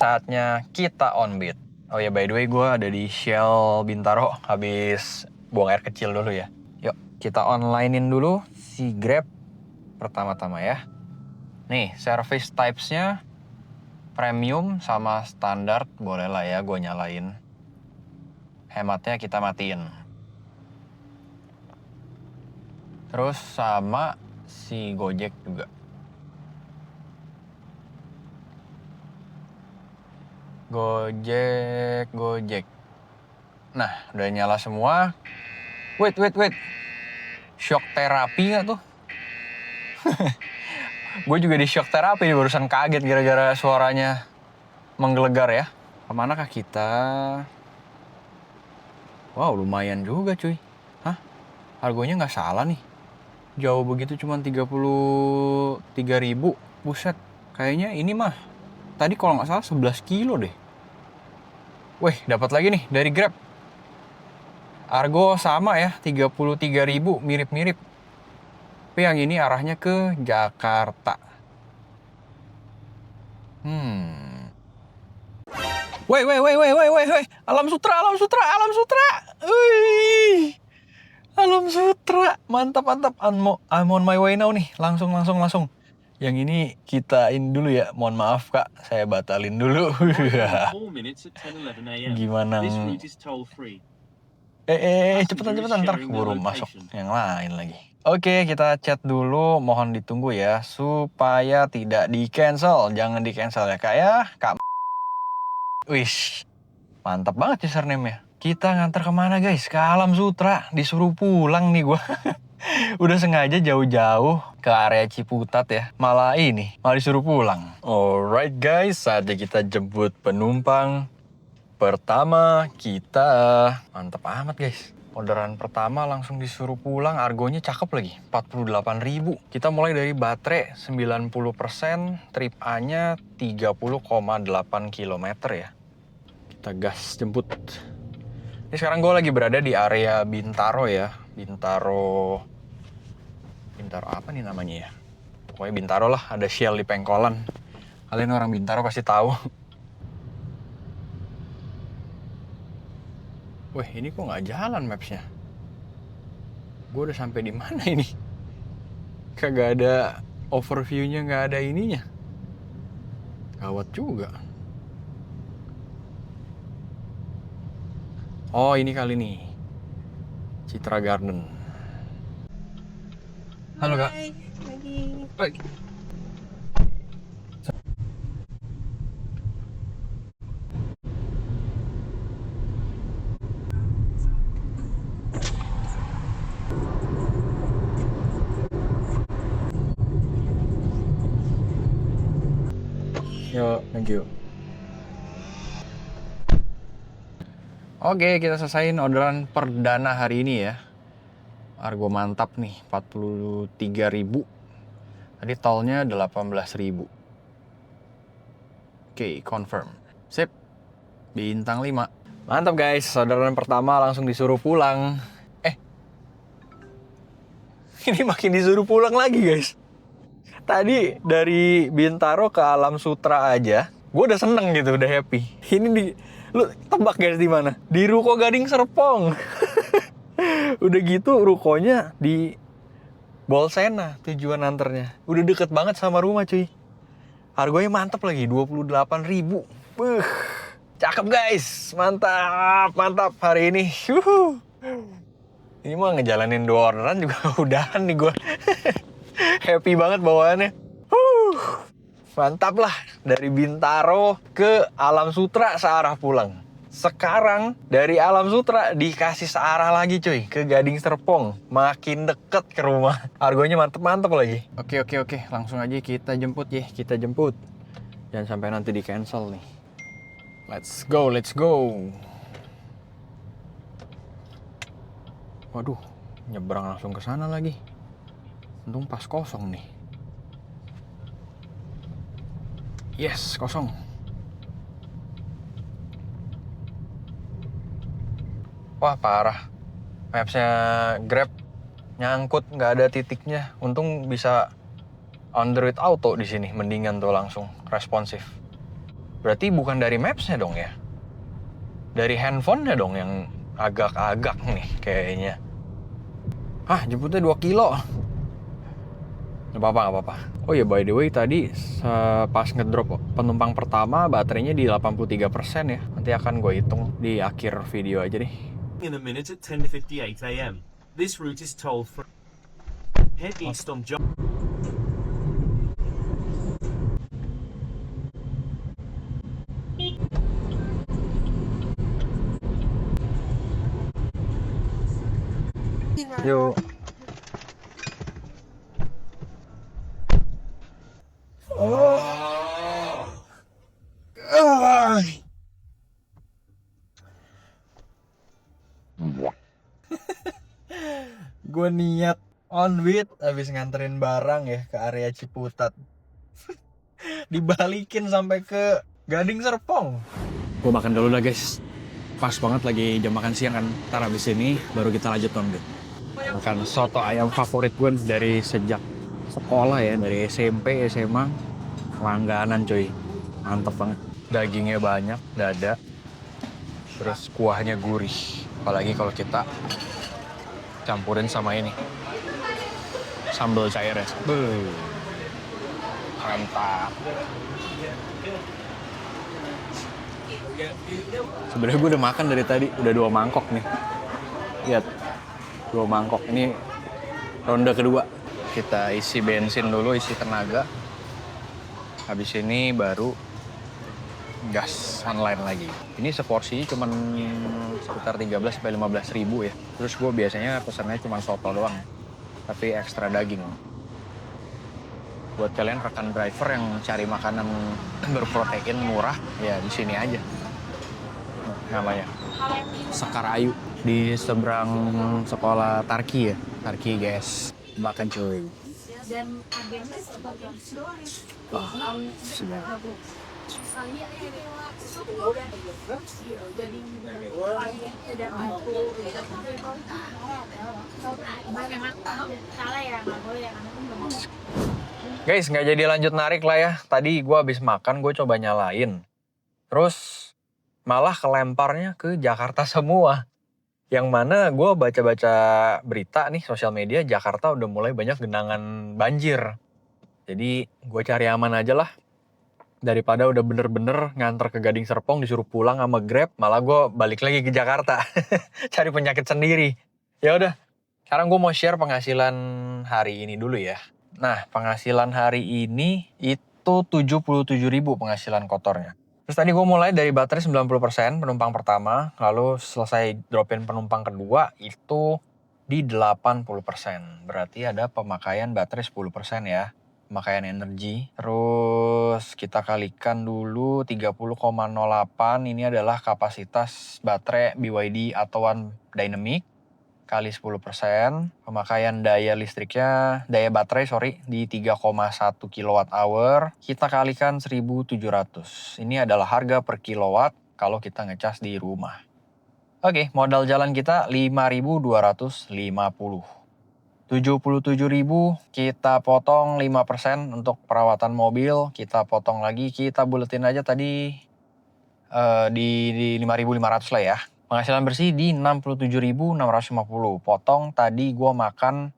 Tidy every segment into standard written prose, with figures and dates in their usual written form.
saatnya kita on beat. Oh ya, by the way, gue ada di Shell Bintaro habis buang air kecil dulu ya. Yuk, kita onlinein dulu si Grab pertama-tama ya. Nih, service types-nya premium sama standar, boleh lah ya gue nyalain. Hematnya kita matiin. Terus sama si Gojek juga. Gojek. Nah, udah nyala semua. Wait. Shock terapi nggak tuh? Gue juga di shock terapi, barusan kaget gara-gara suaranya menggelegar ya. Kemanakah kita? Wow, lumayan juga cuy. Hah? Harganya nggak salah nih. Jauh begitu cuma 33.000. Buset, kayaknya ini mah tadi kalau nggak salah 11 kilo deh. Wih, dapat lagi nih dari Grab. Argo sama ya, 33.000, mirip-mirip. Tapi yang ini arahnya ke Jakarta. Woi. Alam Sutra. Wih. Alam Sutra. Mantap. I'm on my way now nih. Langsung. Yang ini kita in dulu ya. Mohon maaf Kak, saya batalin dulu. Gimana? Cepetan ntar keburu masuk yang lain lagi. Oke, kita chat dulu, mohon ditunggu ya supaya tidak di-cancel. Jangan di-cancel ya Kak ya. Kak. Wish. Mantap banget username-nya. Kita nganter kemana guys? Ke Alam Sutra. Disuruh pulang nih gua. Udah sengaja jauh-jauh ke area Ciputat ya. Malah disuruh pulang. Alright guys, saatnya kita jemput penumpang pertama kita. Mantap amat guys. Orderan pertama langsung disuruh pulang, argonya cakep lagi, 48.000. Kita mulai dari baterai 90%, trip A-nya 30,8 km ya. Kita gas jemput. Ini sekarang gue lagi berada di area Bintaro ya. Bintaro apa nih namanya ya? Pokoknya Bintaro lah, ada Shell di pengkolan. Kalian orang Bintaro pasti tahu. Wih, ini kok nggak jalan maps-nya? Gue udah sampai di mana ini? Kagak ada overview-nya, nggak ada ininya. Gawat juga. Oh, ini kali nih. Citra Garden. Halo Kak. Pagi. Yo, thank you. Oke, kita selesaiin orderan perdana hari ini ya. Argo mantap nih, 43.000. Tadi tolnya 18.000. Oke, confirm. Sip. Bintang 5. Mantap guys, orderan pertama langsung disuruh pulang. Ini makin disuruh pulang lagi guys. Tadi dari Bintaro ke Alam Sutra aja, gue udah seneng gitu, udah happy. Ini lu tebak guys di mana? Di Ruko Gading Serpong. Udah gitu rukonya di Bolsena tujuan anternya. Udah deket banget sama rumah cuy. Harganya mantap lagi, 28.000. Cakep guys, mantap hari ini. Ini mah ngejalanin 2 orderan juga udahan nih gue. Happy banget bawaannya. Mantap lah, dari Bintaro ke Alam Sutra searah pulang. Sekarang dari Alam Sutra dikasih searah lagi cuy, ke Gading Serpong. Makin deket ke rumah. Harganya mantep lagi. Oke, langsung aja kita jemput ya, Jangan sampai nanti di cancel nih. Let's go. Waduh, nyebrang langsung ke sana lagi. Untung pas kosong nih. Yes, kosong. Wah, parah. Mapsnya Grab nyangkut, nggak ada titiknya. Untung bisa Android Auto di sini, mendingan tuh langsung responsif. Berarti bukan dari Maps-nya dong ya? Dari handphone-nya dong yang agak-agak nih kayaknya. Hah, jemputnya 2 kilo. Gak apa-apa. Oh ya, by the way, tadi pas ngedrop penumpang pertama baterainya di 83% ya. Nanti akan gue hitung di akhir video aja deh. In a minute at 10:58 a.m. This route is toll free. Head east on John. Yuk. Gue niat on with abis nganterin barang ya ke area Ciputat. Dibalikin sampai ke Gading Serpong. Gue makan dulu lah guys. Pas banget lagi jam makan siang kan. Ntar abis ini baru kita lanjut on with. Makan soto ayam favorit gue dari sejak sekolah ya. Dari SMP, SMA. Langganan coy. Mantep banget. Dagingnya banyak, dada. Terus kuahnya gurih. Apalagi kalau kita campurin sama ini. Sambal cairnya. Mantap. Sebenarnya gue udah makan dari tadi. Udah 2 mangkok nih. Lihat. 2 mangkok. Ini ronde kedua. Kita isi bensin dulu, isi tenaga. Habis ini baru gas online lagi. Ini seporsi cuman sekitar 13-15 ribu ya. Terus gue biasanya pesannya cuma soto doang. Tapi ekstra daging. Buat kalian rekan driver yang cari makanan berprotein murah, ya di sini aja. Namanya Sekar Ayu di seberang sekolah Tarki ya. Tarki guys. Makan cuy. Dan agennya seperti Guys, nggak jadi lanjut narik lah ya. Tadi gue habis makan, gue coba nyalain. Terus malah kelemparnya ke Jakarta semua. Yang mana gue baca-baca berita nih, sosial media, Jakarta udah mulai banyak genangan banjir. Jadi gue cari aman aja lah. Daripada udah bener-bener nganter ke Gading Serpong, disuruh pulang sama Grab, malah gue balik lagi ke Jakarta. Cari penyakit sendiri. Ya udah, sekarang gue mau share penghasilan hari ini dulu ya. Nah, penghasilan hari ini itu 77.000 penghasilan kotornya. Terus tadi gue mulai dari baterai 90% penumpang pertama, lalu selesai dropin penumpang kedua itu di 80%. Berarti ada pemakaian baterai 10% ya. Pemakaian energi. Terus kita kalikan dulu 30,08, ini adalah kapasitas baterai BYD Atto 1 Dynamic. Kali 10%, pemakaian daya baterai di 3,1 kWh, kita kalikan 1.700. Ini adalah harga per kilowatt kalau kita ngecas di rumah. Oke, modal jalan kita 5.250. 77.000 kita potong 5% untuk perawatan mobil, kita potong lagi, kita buletin aja tadi di 5.500 lah ya. Penghasilan bersih di 67.650. Potong tadi gue makan,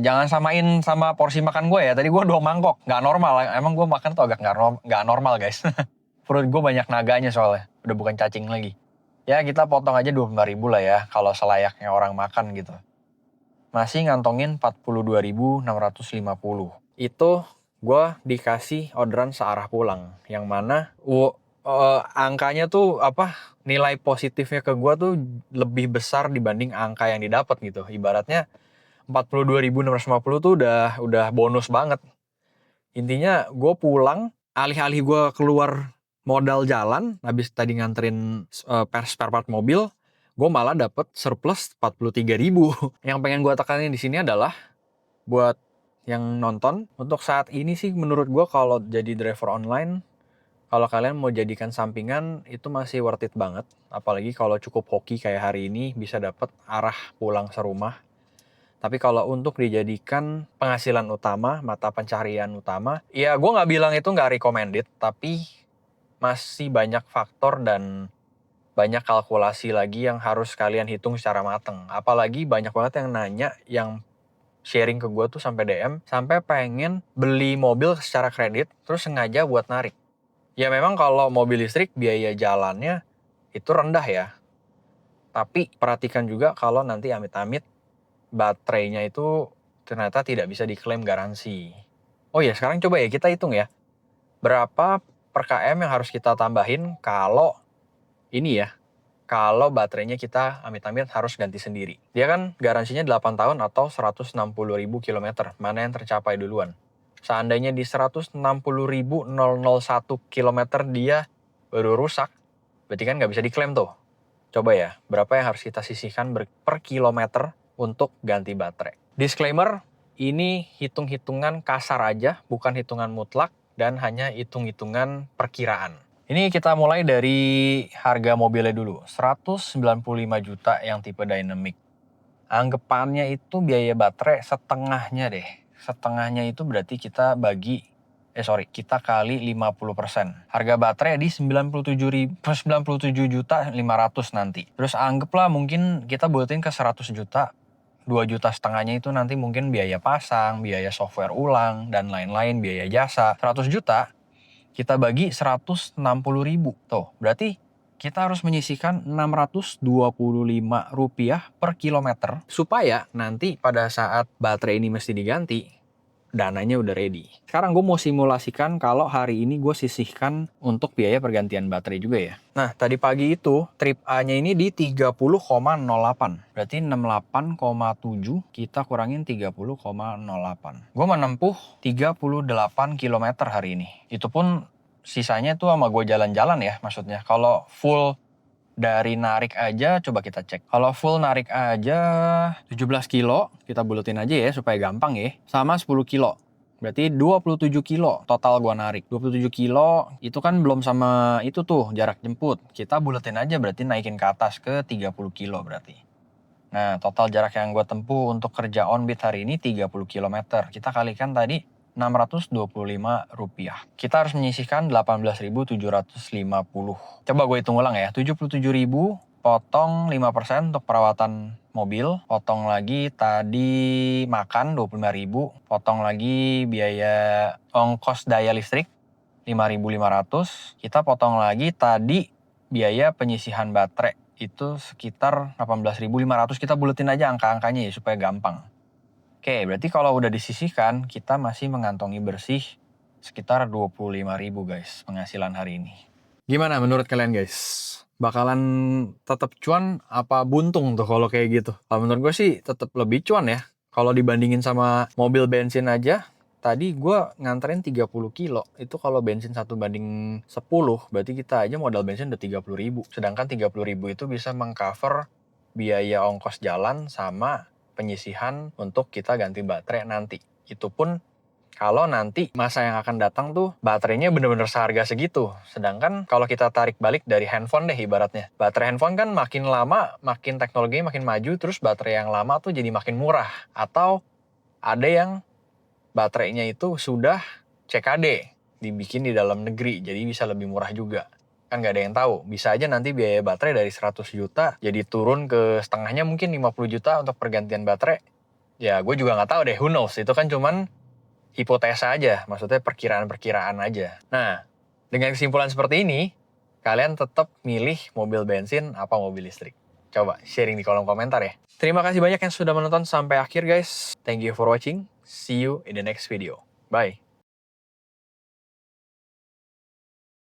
jangan samain sama porsi makan gue ya. Tadi gue 2 mangkok, nggak normal. Emang gue makan tuh agak nggak normal guys. Perut gue banyak naganya soalnya, udah bukan cacing lagi. Ya kita potong aja 25.000 lah ya, kalau selayaknya orang makan gitu. Masih ngantongin 42.650. Itu gue dikasih orderan searah pulang. Yang mana angkanya tuh nilai positifnya ke gue tuh lebih besar dibanding angka yang didapat gitu. Ibaratnya 42.650 tuh udah bonus banget. Intinya gue pulang, alih-alih gue keluar modal jalan, habis tadi nganterin spare part mobil, gue malah dapet surplus 43.000. Yang pengen gue tekanin di sini adalah buat yang nonton, untuk saat ini sih menurut gue kalau jadi driver online, kalau kalian mau jadikan sampingan itu masih worth it banget. Apalagi kalau cukup hoki kayak hari ini bisa dapet arah pulang serumah. Tapi kalau untuk dijadikan penghasilan utama, mata pencarian utama, ya gue nggak bilang itu nggak recommended, tapi masih banyak faktor dan banyak kalkulasi lagi yang harus kalian hitung secara mateng. Apalagi banyak banget yang nanya, yang sharing ke gue tuh sampai DM, sampai pengen beli mobil secara kredit, terus sengaja buat narik. Ya memang kalau mobil listrik biaya jalannya itu rendah ya. Tapi perhatikan juga kalau nanti amit-amit baterainya itu ternyata tidak bisa diklaim garansi. Oh ya, sekarang coba ya kita hitung ya. Berapa per KM yang harus kita tambahin kalau ini ya, kalau baterainya kita amit-amit harus ganti sendiri. Dia kan garansinya 8 tahun atau 160.000 km. Mana yang tercapai duluan? Seandainya di 160.001 km dia baru rusak, berarti kan nggak bisa diklaim tuh. Coba ya, berapa yang harus kita sisihkan per kilometer untuk ganti baterai. Disclaimer, ini hitung-hitungan kasar aja, bukan hitungan mutlak, dan hanya hitung-hitungan perkiraan. Ini kita mulai dari harga mobilnya dulu, 195 juta yang tipe dynamic. Anggapannya itu biaya baterai setengahnya deh. Setengahnya itu berarti kita kita kali 50%. Harga baterai di 97 juta 500 nanti. Terus anggaplah mungkin kita buatin ke 100 juta. 2 juta setengahnya itu nanti mungkin biaya pasang, biaya software ulang, dan lain-lain, biaya jasa. 100 juta kita bagi 160.000. Tuh, berarti kita harus menyisihkan Rp625 per kilometer supaya nanti pada saat baterai ini mesti diganti, dananya udah ready. Sekarang gue mau simulasikan kalau hari ini gue sisihkan untuk biaya pergantian baterai juga ya. Nah, tadi pagi itu trip A-nya ini di 30,08. Berarti 68,7 kita kurangin 30,08. Gue menempuh 38 km hari ini. Itu pun sisanya tuh sama gue jalan-jalan ya maksudnya. Kalau full dari narik aja, coba kita cek. Kalau full narik aja 17 kilo, kita bulutin aja ya supaya gampang ya. Sama 10 kilo. Berarti 27 kilo total gua narik. 27 kilo itu kan belum sama itu tuh jarak jemput. Kita bulutin aja berarti naikin ke atas ke 30 kilo berarti. Nah, total jarak yang gua tempuh untuk kerja on-beat hari ini 30 km. Kita kalikan tadi Rp625. Kita harus menyisihkan 18.750. Coba gue hitung ulang ya. 77.000 potong 5% untuk perawatan mobil. Potong lagi tadi makan 25.000. Potong lagi biaya ongkos daya listrik 5.500. Kita potong lagi tadi biaya penyisihan baterai. Itu sekitar 18.500. Kita buletin aja angka-angkanya ya supaya gampang. Oke, berarti kalau udah disisihkan, kita masih mengantongi bersih sekitar 25.000 guys, penghasilan hari ini. Gimana menurut kalian guys? Bakalan tetap cuan apa buntung tuh kalau kayak gitu? Kalau menurut gue sih tetap lebih cuan ya. Kalau dibandingin sama mobil bensin aja, tadi gue nganterin 30 kilo. Itu kalau bensin 1:10, berarti kita aja modal bensin udah 30.000. Sedangkan 30.000 itu bisa mengcover biaya ongkos jalan sama penyisihan untuk kita ganti baterai nanti. Itu pun kalau nanti masa yang akan datang tuh baterainya bener-bener seharga segitu. Sedangkan kalau kita tarik balik dari handphone deh ibaratnya. Baterai handphone kan makin lama, makin teknologinya makin maju, terus baterai yang lama tuh jadi makin murah. Atau ada yang baterainya itu sudah CKD, dibikin di dalam negeri, jadi bisa lebih murah juga. Kan nggak ada yang tahu. Bisa aja nanti biaya baterai dari 100 juta jadi turun ke setengahnya mungkin 50 juta untuk pergantian baterai. Ya gue juga nggak tahu deh, who knows. Itu kan cuman hipotesa aja, maksudnya perkiraan-perkiraan aja. Nah, dengan kesimpulan seperti ini, kalian tetap milih mobil bensin apa mobil listrik? Coba sharing di kolom komentar ya. Terima kasih banyak yang sudah menonton sampai akhir guys. Thank you for watching. See you in the next video. Bye.